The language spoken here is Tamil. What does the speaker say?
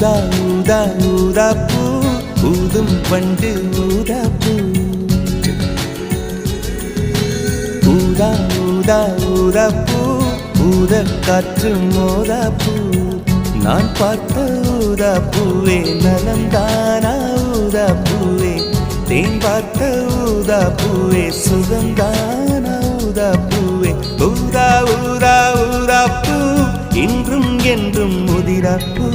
ஊதா ஊதா ஊதா பூ ஊதும் பண்டு ஊதா பூ ஊதா ஊதா ஊதா பூ ஊத காற்று மோதா பூ நான் பார்த்த ஊதா பூவே நலந்தானா ஊதா பூவே தேன் பார்த்த ஊதா பூவே சுகந்தானா ஊதா பூவே ஊதா ஊதா ஊதா பூ இன்றும் என்றும் முதிரா பூ